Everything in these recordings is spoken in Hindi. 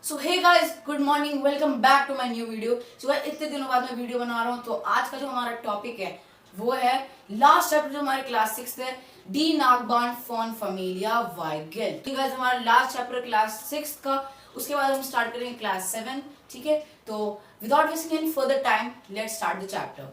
So hey guys, good morning, welcome back to my new video. So guys, इतने दिनों बाद मैं वीडियो बना रहा हूँ। तो आज का जो हमारा टॉपिक है वो है लास्ट चैप्टर जो हमारे क्लास 6 है, डी नागबान फॉन फैमिलिया वाइगेल। ठीक है, हमारा लास्ट चैप्टर क्लास 6 का। उसके बाद हम स्टार्ट करेंगे क्लास 7। ठीक है, तो without wasting any further time let's start the chapter.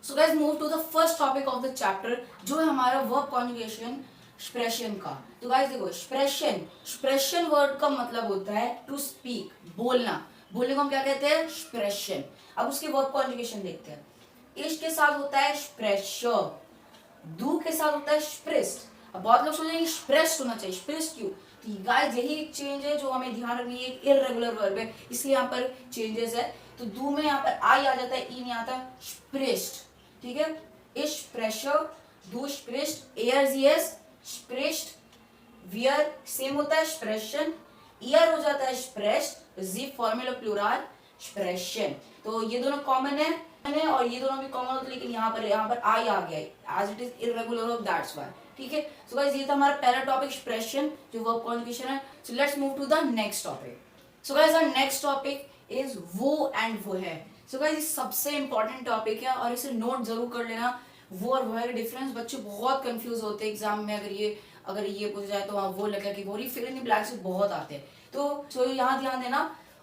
So guys, move to the first topic of the chapter जो है हमारा वर्ब कॉन्जुगेशन एक्सप्रेशन का। तो गाइस देखो, एक्सप्रेशन वर्ड का मतलब होता है टू स्पीक, बोलना। बोलने को हम क्या कहते हैं? एक्सप्रेशन। अब उसके वर्ब कॉन्जुगेशन देखते हैं। इश के साथ होता है एक्सप्रेशर, दू के साथ होता है एक्सप्रेस्ड। अब बहुत लोग सोचेंगे एक्सप्रेस्ड होना चाहिए, एक्सप्रेस्ड क्यों? तो गाइस यही एक चेंज है जो हमें ध्यान रखनी है। एक इररेगुलर वर्ब है इसलिए यहाँ पर चेंजेस है। तो दू में यहाँ पर आई आ जाता है, ई नहीं आता, एक्सप्रेस्ड। ठीक है, एक्सप्रेशर, दू एक्सप्रेस्ड, एयर्स यस एक्सप्रेस्ड, वियर सेम होता है एक्सप्रेशन, ईयर हो जाता है एक्सप्रेस्ड, जी फॉर्मूला प्लूरल एक्सप्रेशन। तो ये दोनों कॉमन है और ये दोनों भी कॉमन होते हैं, लेकिन यहाँ पर आई आ गया as it is irregular verb, that's why. ठीक है, सो गाइस ये था हमारा पहला टॉपिक एक्सप्रेशन जो वर्ब कॉन्जुगेशन है। So let's move to the next topic. So guys our next topic is वो एंड वो है। सो गाइस ये सबसे इंपॉर्टेंट टॉपिक है और इसे नोट जरूर कर लेना। वो और वो है डिफरेंस। बच्चे बहुत कंफ्यूज होते हैं एग्जाम में, अगर ये पूछा जाए तो वहाँ वो लगा कि वो फिल इन द ब्लैंक्स बहुत आते हैं। तो यहाँ ध्यान देना।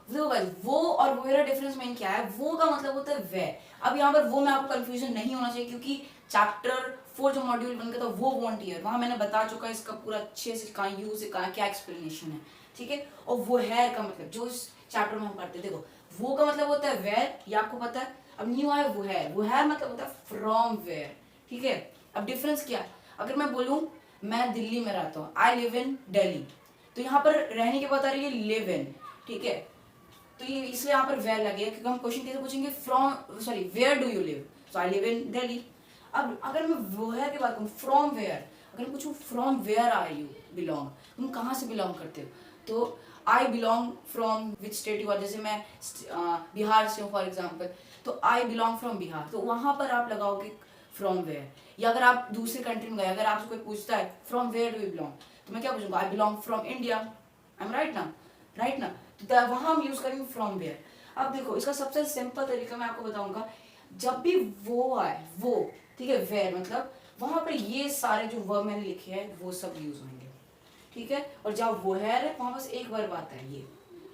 देखो गाइस, वो और वो का डिफरेंस मेन क्या है? वो का मतलब होता है वे। अब यहाँ पर वो में आपको कंफ्यूजन नहीं होना चाहिए क्योंकि चैप्टर 4 जो मॉड्यूल 1 का था वो वॉन्ट ईयर, वहां मैंने बता चुका है इसका पूरा अच्छे से कहाँ यूज है, कहाँ क्या एक्सप्लेनेशन है। ठीक है, और वो है का मतलब जो इस चैप्टर में हम पढ़ते हैं। देखो, वो का मतलब होता है वेयर, ये आपको पता है। अब न्यू आया वो है मतलब होता है फ्रॉम वेयर। ठीक है, अब डिफरेंस क्या है? अगर मैं बोलूं मैं दिल्ली में रहता हूँ, आई लिव इन दिल्ली, तो यहाँ पर रहने के बाद आ रही है लिव इन। ठीक है, तो ये इसलिए यहाँ पर वेयर लगेगा क्योंकि हम क्वेश्चन कैसे पूछेंगे? Where do you live? So I live in Delhi. अब अगर मैं वेयर की बात करूँ, फ्रॉम वेयर, अगर मैं पूछूं from where are you belong, तुम कहाँ से बिलोंग करते हो? तो I belong from which state you are. जैसे मैं बिहार से हूँ फॉर एग्जाम्पल, तो आई बिलोंग फ्रॉम बिहार, तो वहां पर आप लगाओगे फ्रॉम वेयर। या अगर आप दूसरे कंट्री में गए, अगर आपसे कोई पूछता है from where do you belong, तो मैं क्या पूछूंगा? I belong from India. I am right ना? तो वहां हम यूज करेंगे फ्रॉम वेयर। अब देखो, इसका सबसे सिंपल तरीका मैं आपको बताऊंगा। जब भी वो आए, वो, ठीक है, वेयर मतलब वहां पर ये सारे जो वर्ब मैंने लिखे हैं वो सब यूज होंगे। ठीक है, और जब वो है वहां बस एक वर्ब आता है ये।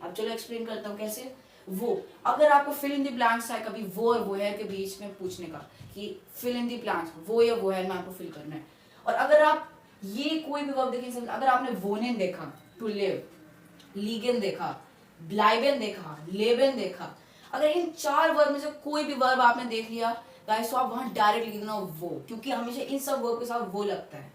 अब चलो एक्सप्लेन करता हूँ कैसे। वो, अगर आपको फिल इन द ब्लैंक्स है कभी वो और वो है के बीच में पूछने का कि फिल इन द ब्लैंक्स वो या वो है में आपको फिल करना है, और अगर आप ये कोई भी वर्ब देखें, अगर आपने वोनेन देखा टू लिव, लीगन देखा, ब्लाइबेन देखा, लेबेन देखा, अगर इन 4 वर्ब में से कोई भी वर्ब आपने देख लिया गाइस, तो आप वहां डायरेक्ट लिख देना वो, क्योंकि हमेशा इन सब वर्ब के साथ वो लगता है।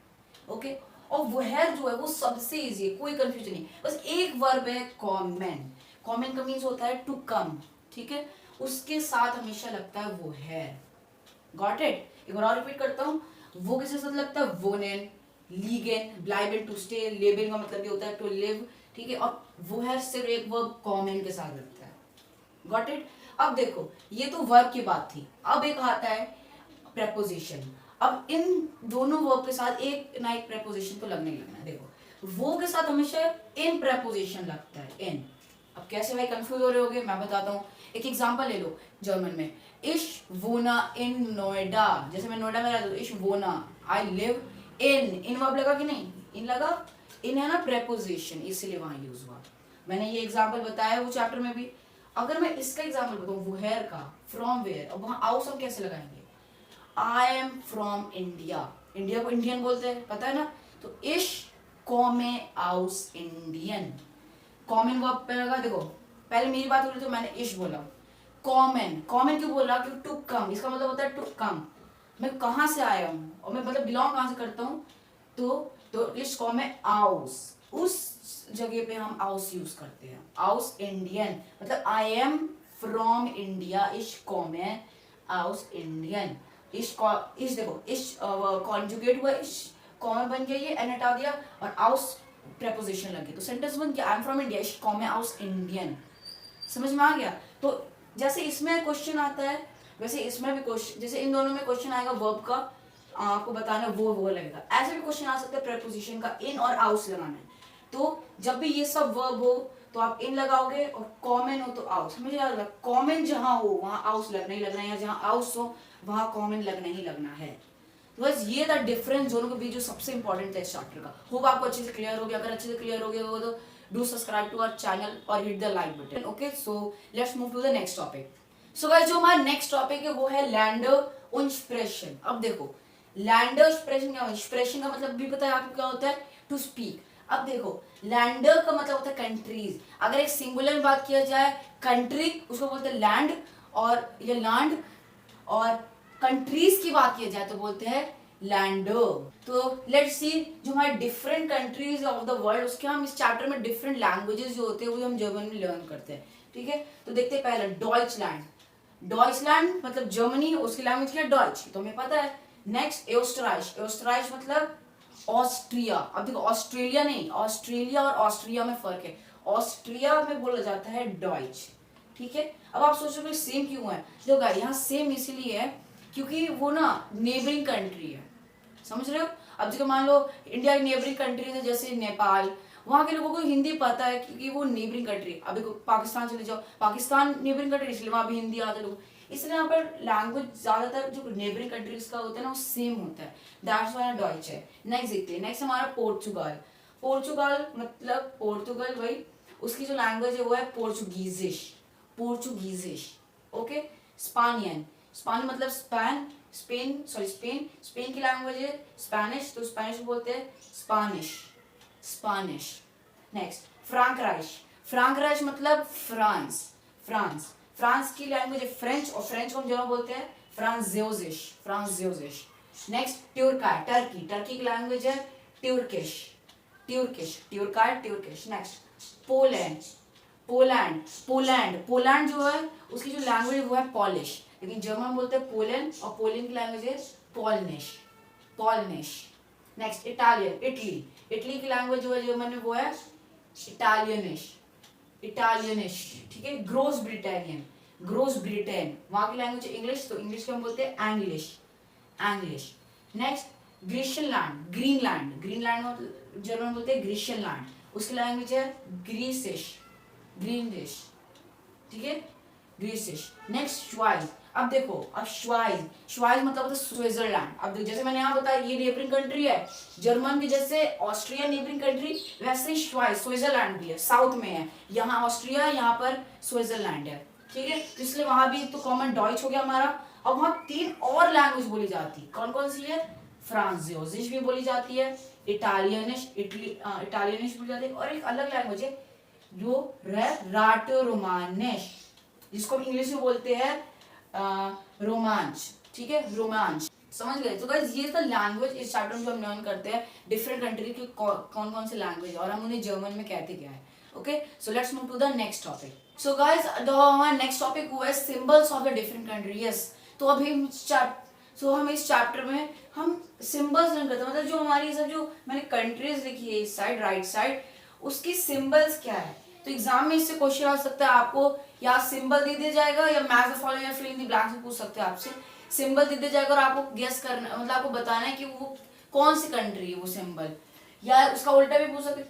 ओके, और वो है जो है वो सबसे इजी है, कोई कंफ्यूजन नहीं। बस एक वर्ब है कॉमन। कॉमन का मीन्स होता है टू कम। ठीक है, उसके साथ हमेशा लगता है वो है। Got it? एक बार और रिपीट करता हूँ। वो किसके साथ लगता है? वोनेन, लीगेन, ब्लाइबेन टू स्टे, लेबेन का मतलब ये होता है टू लिव। ठीक है, और वो है सिर्फ एक वर्ब कॉमन के साथ लगता है। Got it? अब देखो, ये तो वर्ब की बात थी। अब एक आता है प्रेपोजिशन। अब इन दोनों वर्ब के साथ एक ना एक प्रेपोजिशन तो लगने ही लगना है। देखो, वो के साथ हमेशा इन प्रेपोजिशन लगता है, इन। अब कैसे भाई कंफ्यूज हो रहे होगे, मैं बताता हूँ। एक एग्जांपल ले लो जर्मन में, इश वोना इन नोएडा। जैसे मैं नोएडा में रहता हूँ, इश वोना, आई लिव इन वर्ब लगा कि नहीं? इन लगा, इन है ना प्रेपोजिशन, इसलिए वहां यूज हुआ। मैंने ये एग्जांपल बताया वो चैप्टर में भी। अगर मैं इसका एग्जांपल बताऊं, वो हेयर का, फ्रॉम वेयर, और वहां आउस हम कैसे लगाएंगे? I am from India, India को इंडियन बोलते हैं, पता है ना? तो इश कॉमे आउस इंडियन, कॉमन वर्ब पे लगा। देखो, पहले मेरी बात हो रही तो मैंने इश बोला। कॉमन क्यों बोला? क्योंकि टू कम, इसका मतलब होता है टू कम, मैं कहाँ से आया हूँ और मैं मतलब बिलोंग कहाँ से करता हूँ। तो इश कॉमे आउस, उस जगह पे हम आउस यूज करते हैं। आउस इंडियन मतलब आई एम फ्रॉम इंडिया, इश कॉमे आउस इंडियन। इश देखो, इश कॉन्जुगेट हुआ, इश कॉमन बन गया, ये एन हटा दिया और आउस प्रेपोजिशन लगी, तो सेंटेंस बन गया आई एम फ्रॉम इंडिया, इश कॉमे आउस इंडियन। समझ में आ गया? तो जैसे इसमें क्वेश्चन आता है वैसे इसमें भी क्वेश्चन, जैसे इन दोनों में क्वेश्चन आएगा वर्ब का, आपको बताना वो लगेगा। ऐसे भी क्वेश्चन आ सकता है प्रेपोजिशन का, इन और आउस लगाना है। तो जब भी ये सब वर्ब हो तो आप इन लगाओगे, और कॉमन हो तो आउस, समझ आ रहा है? कॉमन जहां हो वहां आउस लगना ही लगना है, या जहां आउस हो वहां कॉमन लगना ही लगना है। तो बस ये था डिफरेंस दोनों के बीच, जो सबसे इंपॉर्टेंट था इस चैप्टर का। होप आपको अच्छे से क्लियर हो गया। अगर अच्छे से क्लियर हो गया हो तो do subscribe to our channel और hit the like button. Okay, so let's move to the next topic. So guys, जो हमारा नेक्स्ट टॉपिक है वो है लैंडर und Sprechen। अब देखो, लैंडर स्प्रेशन क्या है? स्प्रेशन का मतलब भी पता है आपको क्या होता है? To speak. अब देखो, लैंडर का मतलब होता है कंट्रीज। अगर एक सिंगुलर में बात किया जाए कंट्री, उसको बोलते हैं लैंड और ये लैंड, और कंट्रीज की बात की जाए तो बोलते हैं लैंडो। तो लेट्स सी, जो हमारे different countries of the world, उसके हम इस चैप्टर में डिफरेंट लैंग्वेजेस जो होते हैं वो हम जर्मन में लर्न करते हैं। ठीक है, तो देखते हैं पहले डॉइचलैंड। डॉइचलैंड मतलब जर्मनी, उसकी लैंग्वेज क्या है? डॉइच, तो हमें पता है। नेक्स्ट एस्ट्राइच। एस्ट्राइच मतलब ऑस्ट्रिया। अब देखो, ऑस्ट्रेलिया नहीं, ऑस्ट्रेलिया और ऑस्ट्रिया में फर्क है। ऑस्ट्रिया में बोला जाता है डॉइच। ठीक है, अब आप सोच रहे हो सेम क्यों है? देखो यहाँ सेम इसलिए है क्योंकि वो ना नेबरिंग कंट्री है, समझ रहे हो? अब जैसे मान लो इंडिया की नेबरिंग कंट्री है जैसे नेपाल, वहां के लोगों को हिंदी पता है क्योंकि वो नेबरिंग कंट्री। अब देखो पाकिस्तान चले जाओ, पाकिस्तान नेबरिंग कंट्री, इसलिए वहां भी हिंदी आते लोग। इसलिए यहाँ पर लैंग्वेज ज्यादातर जो नेबरिंग कंट्रीज का होता है ना वो सेम होता है। दैट्स व्हाई डॉइच है। नेक्स्ट देखते हैं, नेक्स्ट हमारा पोर्चुगल। पोर्चुगल मतलब पोर्तुगल, भाई उसकी जो लैंग्वेज है वो है पोर्चुगीजिश। पोर्चुगीजिश, ओके। स्पानियन, स्पानियन मतलब स्पेन, स्पेन की लैंग्वेज है स्पेनिश, तो स्पेनिश बोलते हैं स्पानिश, स्पानिश। नेक्स्ट फ्रांकराइश। फ्रांकराइश मतलब फ्रांस, फ्रांस की लैंग्वेज है फ्रेंच, और फ्रेंच को हम जर्मन बोलते हैं फ्रांजेसिश, फ्रांजेसिश। नेक्स्ट ट्यूरकाय, टर्की की लैंग्वेज है ट्यूर्किश, ट्यूर्किश। नेक्स्ट पोलैंड जो है उसकी जो लैंग्वेज वो है पॉलिश, लेकिन जर्मन बोलते हैं पोलैंड, और पोलैंड की लैंग्वेज है पॉलनिश। नेक्स्ट इटालियन, इटली की लैंग्वेज जो है जर्मन में वो है इटालियनिश। ठीक है। ग्रोस ब्रिटेन, वहां की लैंग्वेज है इंग्लिश, तो इंग्लिश को हम बोलते हैं एंग्लिश। नेक्स्ट ग्रीनलैंड जर्मन बोलते हैं ग्रीशियनलैंड, उसकी लैंग्वेज है ग्रीनिश। ठीक है, ग्रीसिश। नेक्स्ट श्वाइज। अब देखो, अब श्वाइज मतलब होता है स्विट्जरलैंड। अब जैसे मैंने यहाँ बताया ये नेबरिंग कंट्री है, जर्मन की जैसे ऑस्ट्रिया नेबरिंग कंट्री, वैसे ही स्विट्जरलैंड भी है, साउथ में है। यहाँ ऑस्ट्रिया, यहाँ पर स्विट्जरलैंड है। ठीक है, तो इसलिए वहां भी तो कॉमन डॉइच हो गया हमारा। अब वहां 3 और लैंग्वेज बोली जाती है, कौन कौन सी है? फ्रांजीसिश भी बोली जाती है, इटालियनिश बोली जाती है, और एक अलग लैंग्वेज है जो राटो रोमानिश, जिसको हम इंग्लिश में बोलते हैं रोमांच। ठीक है, रोमांच, समझ गए? तो गाइस ये था लैंग्वेज इस चैप्टर में जो हम लर्न करते हैं डिफरेंट कंट्री की कौन कौन से लैंग्वेज, और हम उन्हें जर्मन में कहते क्या है। Okay, so let's move to the next topic. So guys हमारा नेक्स्ट टॉपिक हुआ है symbols of the different country. Yes, तो अभी हम इस चैप्टर में हम सिंबल्स लर्न करते हैं, मतलब जो हमारी सब जो मैंने कंट्रीज लिखी है इस साइड राइट साइड, उसकी सिंबल्स क्या है। तो एग्जाम में इससे क्वेश्चन आ सकता है, आपको या सिंबल दे दिया जाएगा या मैच द फॉलोइंग या फिल इन द ब्लैंक्स में पूछ सकते हैं आपसे। सिंबल दे दिया जाएगा और आपको गेस करना, मतलब आपको बताना है कि वो कौन सी कंट्री है वो सिंबल, या उसका उल्टा भी पूछ सकते,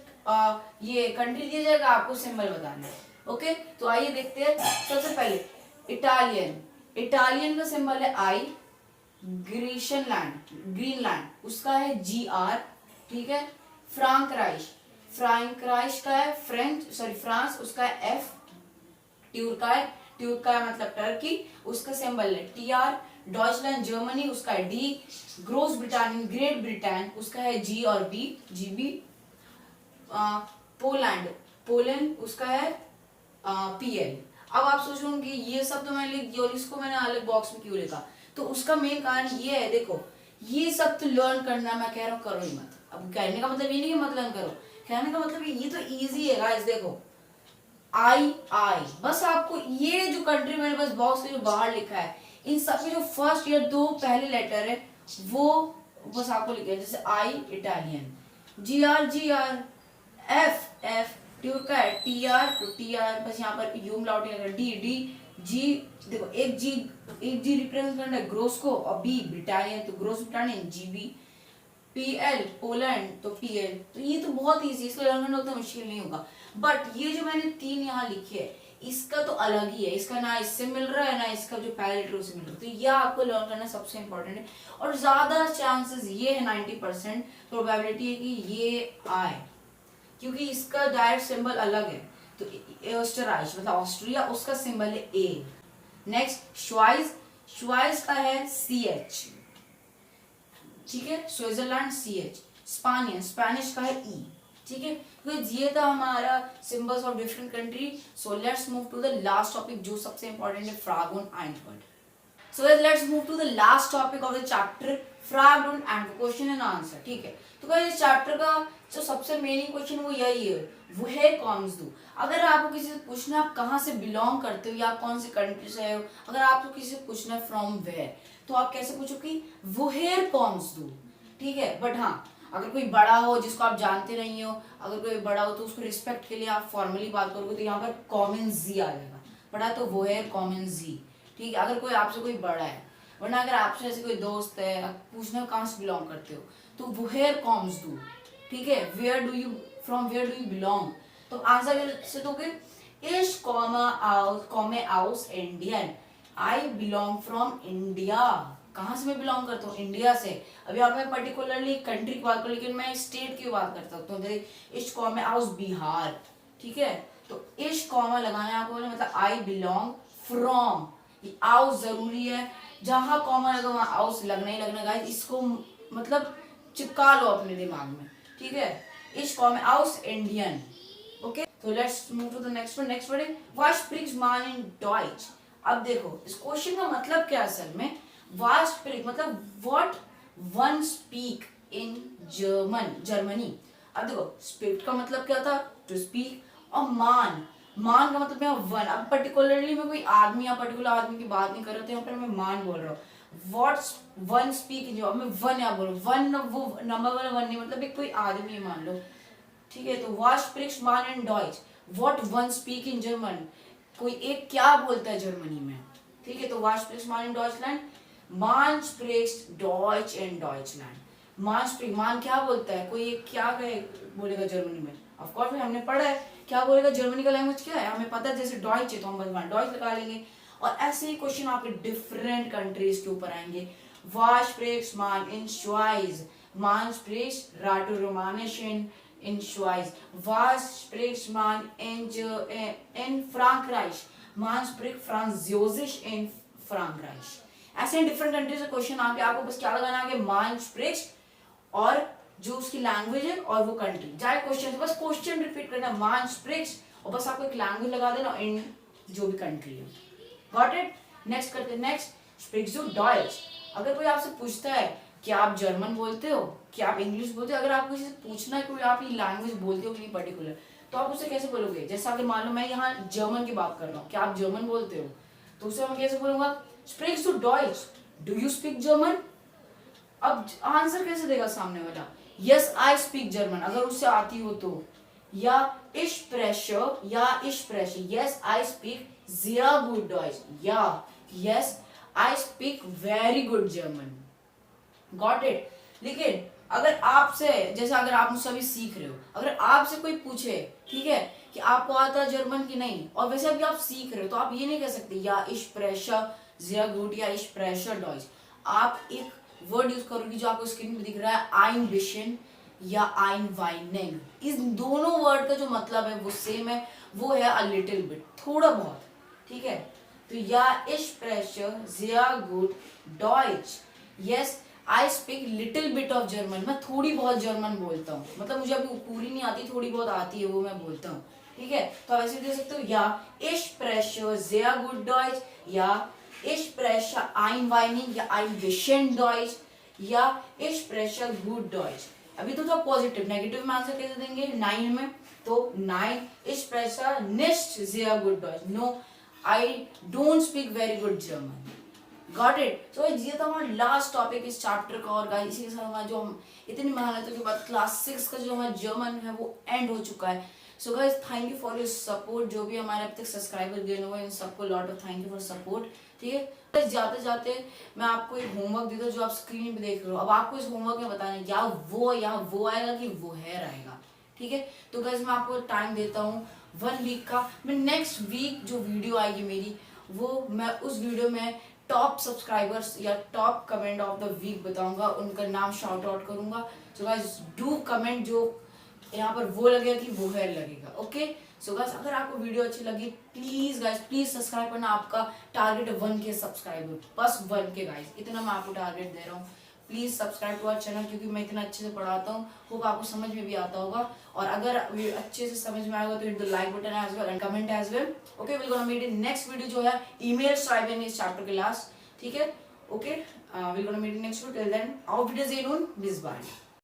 ये कंट्री दिया जाएगा, आपको सिंबल बताना है। ओके, तो आइए देखते हैं। सबसे पहले इटालियन का सिंबल है आई। ग्रीनलैंड उसका है GR। ठीक है, फ्रांकराइश का है फ्रांस, उसका है F। ट्यूरकाय मतलब टर्की, उसका सिंबल है TR। डॉइचलैंड जर्मनी, उसका है D। ग्रेट ब्रिटेन, उसका है G और B, GB। पोलैंड उसका है PL। अब आप सोचोगे ये सब तो मैंने लिख दिया और इसको मैंने अलग बॉक्स में क्यों लिखा, तो उसका मेन कारण ये है, देखो ये सब तो लर्न करना, मैं कह रहा हूँ करो ही मत। अब कहने का मतलब ये नहीं कि मत लर्न करो, कहने का मतलब ये तो इजी है गाइस। देखो आई बस आपको ये जो कंट्री मैंने बस बॉक्स में जो बाहर लिखा है, इन सब के जो फर्स्ट या 2 पहले लेटर है वो बस आपको लिखा है। जैसे आई इटालियन, GR, F TR, तो TR बस यहाँ पर यूम लाउटिंग लगा, D G। देखो एक G रिप्रेजेंट करना है ग्रोस को, और B ब्रिटानियन, तो ग्रोस ब्रिटानियन GB। PL पोलैंड, तो PL। तो ये तो बहुत इजी, इसको लर्न करना उतना मुश्किल नहीं होगा। बट ये जो मैंने 3 यहाँ लिखे है इसका तो अलग ही है, इसका ना इससे मिल रहा है ना इसका जो पहले लेटर उससे मिल रहा है, तो यह आपको लर्न करना सबसे इंपॉर्टेंट है। और ज्यादा चांसेस ये है 90% प्रोबेबिलिटी है कि ये आए, क्योंकि इसका डायरेक्ट सिंबल अलग है। तो ऑस्ट्राइच मतलब ऑस्ट्रिया, उसका सिंबल है ए। नेक्स्ट श्वाइज, श्वाइज का है CH, ठीक है। स्विट्जरलैंड CH, स्पेनियन, स्पेनिश का है E, ठीक है। तो ये था हमारा symbols of different country. So let's move to the last topic जो सबसे इंपॉर्टेंट है, फ्रैग und Antwort। So let's move to the last topic of the chapter, frag und Antwort, question and answer, ठीक है। तो गाइस इस चैप्टर का जो सबसे मेन क्वेश्चन वो यही है, वो है कॉम्स दू। अगर आपको किसी से पूछना है आप कहाँ से बिलोंग करते हो या आप कौन सी कंट्री से हो, अगर आपको किसी से पूछना है फ्रॉम वेयर, तो आप कैसे पूछो कि वोहेर कॉम्स दू, ठीक है। बट हाँ, अगर कोई बड़ा हो जिसको आप जानते नहीं हो, अगर कोई बड़ा हो तो उसको रिस्पेक्ट के लिए आप फॉर्मली बात करोगे तो यहाँ पर कॉमन जी आ जाएगा, बड़ा तो वोहेर कॉमन जी, ठीक है। अगर कोई आपसे कोई बड़ा है, वरना अगर आपसे ऐसे कोई दोस्त है, आप पूछना कहाँ से बिलोंग करते हो तो वोहेर कॉम्स दू, ठीक है। Where do you, from where do you belong, तो आंसर से दोगे इश कॉमे आउस इंडियन, आई बिलोंग फ्रॉम इंडिया। कहाँ से मैं बिलोंग करता हूँ, इंडिया से। अभी आप मैं पर्टिकुलरली कंट्री की बात करूँ, लेकिन मैं स्टेट की बात कर सकता हूँ, जैसे इश कॉमे आउस बिहार, ठीक है। तो इश कॉमा लगाना है आपको, मतलब आई बिलोंग फ्रॉम, आउस जरूरी है, जहां कॉमा लगा वहां आउस लगना ही लगना गाइस, इसको मतलब चिपका लो अपने दिमाग में, ठीक है। इस कॉमा आउस इंडियन, ओके। तो let's move to the next one. Next word है वास स्प्रिक्स मान इन डॉइच। अब देखो इस क्वेश्चन का मतलब क्या है असल में, वास स्प्रिक मतलब what one speak in German, Germany. अब देखो स्पीक का मतलब क्या था, टू स्पीक, और मान, मान का मतलब है वन। अब पर्टिकुलरली मैं कोई आदमी या पर्टिकुलर आदमी की बात नहीं कर रहा था, यहाँ पर मैं मान बोल रहा हूँ। व्हाट्स वन स्पीक इन, अब मैं वन या बोल रहा हूँ, वन वो नंबर वाला वन नहीं, मतलब एक कोई आदमी है मान लो, ठीक है। तो वास स्प्रिक्स मान इन डॉइच, what one speak in German, कोई एक क्या बोलता है जर्मनी में, ठीक है। तो वास स्प्रिक्स मान इन डॉइचलैंड, मान स्प्रिक्स डॉइच इन डॉइचलैंड। मान स्प्रिक, मान क्या बोलता है, कोई एक क्या कहे बोलेगा जर्मनी में, ऑफ कोर्स हमने पढ़ा है क्या बोलेगा, जर्मनी का लैंग्वेज क्या है हमें पता है, जैसे डॉइच है तो हम बस डॉइच लगा लेंगे। और ऐसे ही क्वेश्चन आपके डिफरेंट कंट्रीज के ऊपर आएंगे। वास स्प्रिक्स मान इन श्वाइज, मान स्प्रिक्स राटो रोमानिश in Schweiz, was spricht man in Frankreich, man spricht Französisch in Frankreich। ऐसे डिफरेंट कंट्री से क्वेश्चन आके आपको बस क्या लगाना है, मान स्प्रिक्ट और जो उसकी लैंग्वेज है और वो कंट्री, जाए क्वेश्चन बस क्वेश्चन रिपीट करना, मान स्प्रिक्ट और बस आपको एक लैंग्वेज लगा देना इन जो भी कंट्री है। Got it. नेक्स्ट करते हैं, नेक्स्ट स्प्रिक्स यू डॉइच। अगर कोई आपसे पूछता है क्या आप जर्मन बोलते हो, क्या आप इंग्लिश बोलते हो, अगर आपको किसी से पूछना है कि आप ये लैंग्वेज बोलते हो कि नहीं पर्टिकुलर, तो आप उससे कैसे बोलोगे। जैसा अगर मान लो मैं यहाँ जर्मन की बात कर रहा हूँ, क्या आप जर्मन बोलते हो, तो उससे मैं कैसे बोलूंगा, स्पीक्स टू डॉइच, डू यू स्पीक जर्मन। अब आंसर कैसे देगा सामने वाला, यस आई स्पीक जर्मन अगर उससे आती हो तो, या इश प्रेशर, या इश प्रेशर, yes I speak sehr gut डॉइच, या yes I speak very good German. Got it. लेकिन अगर आपसे, जैसे अगर आप मुझसे अभी सीख रहे हो, अगर आपसे कोई पूछे ठीक है कि आपको आता है जर्मन की नहीं, और वैसे अभी आप सीख रहे हो, तो आप ये नहीं कह सकते या इश प्रेशर sehr gut या इश प्रेशर डॉइच। आप एक वर्ड यूज करोगे जो आपको स्क्रीन पे दिख रहा है, आइन विशन या आइन वाइनिंग। इस दोनों वर्ड का जो मतलब है वो सेम है, वो है अ लिटिल बिट, थोड़ा बहुत, ठीक है। तो या इश pressure sehr gut Deutsche, yes I speak little bit of German, मैं थोड़ी बहुत जर्मन बोलता हूँ, मतलब मुझे अभी पूरी नहीं आती, थोड़ी बहुत आती है वो मैं बोलता हूँ, ठीक है। तो आप ऐसे दे सकते हो, या इश प्रेशर sehr gut डॉइच, या इश प्रेशर आइन वाइनिंग या आइन विशन डॉइच, या इश प्रेशर गुड डॉइच। अभी तो पॉजिटिव, नेगेटिव में आंसर कैसे देंगे, 9 में, तो 9 इश प्रेशर nicht sehr gut डॉइच, no I don't speak very good German. Got it. So ये था हमारा लास्ट टॉपिक इस चैप्टर का, और गाइस इसी के साथ हमारा जो हम इतनी मेहनतों के बाद क्लास 6 का जो हमारा जर्मन है वो एंड हो चुका है। So guys thank you for your support, जो भी हमारे अब तक सब्सक्राइबर गेन हुए इन सबको lot of thank you for support, ठीक है। जाते जाते मैं आपको एक होमवर्क देता हूँ जो आप स्क्रीन पे देख रहे हो। अब आपको इस होमवर्क में बताना है या वो आएगा कि वो है आएगा, ठीक है। तो गाइस मैं आपको टाइम देता हूँ 1 वीक का। मैं नेक्स्ट वीक जो वीडियो आएगी मेरी, वो मैं उस वीडियो में टॉप सब्सक्राइबर्स या top comment of the week बताऊंगा, उनका नाम शाउट आउट करूंगा। सो गाइस डू कमेंट, जो यहाँ पर वो लगेगा कि वो है लगेगा। ओके सो गाइस अगर आपको वीडियो अच्छी लगी प्लीज गाइस प्लीज सब्सक्राइब करना। आपका टारगेट है 1K सब्सक्राइबर, बस 1K गाइस, इतना मैं आपको टारगेट दे रहा हूँ। Please subscribe to our channel, क्योंकि मैं इतना अच्छे से पढ़ाता हूँ, होप आपको समझ में भी आता होगा। और अगर अच्छे से समझ में आएगा तो hit the like button as well and comment as well. Okay will gonna meet in next video जो है ईमेल स्ट्राइब इस चैप्टर के लास्ट, ठीक है। Okay will gonna meet in next video, till then our videos in, bye.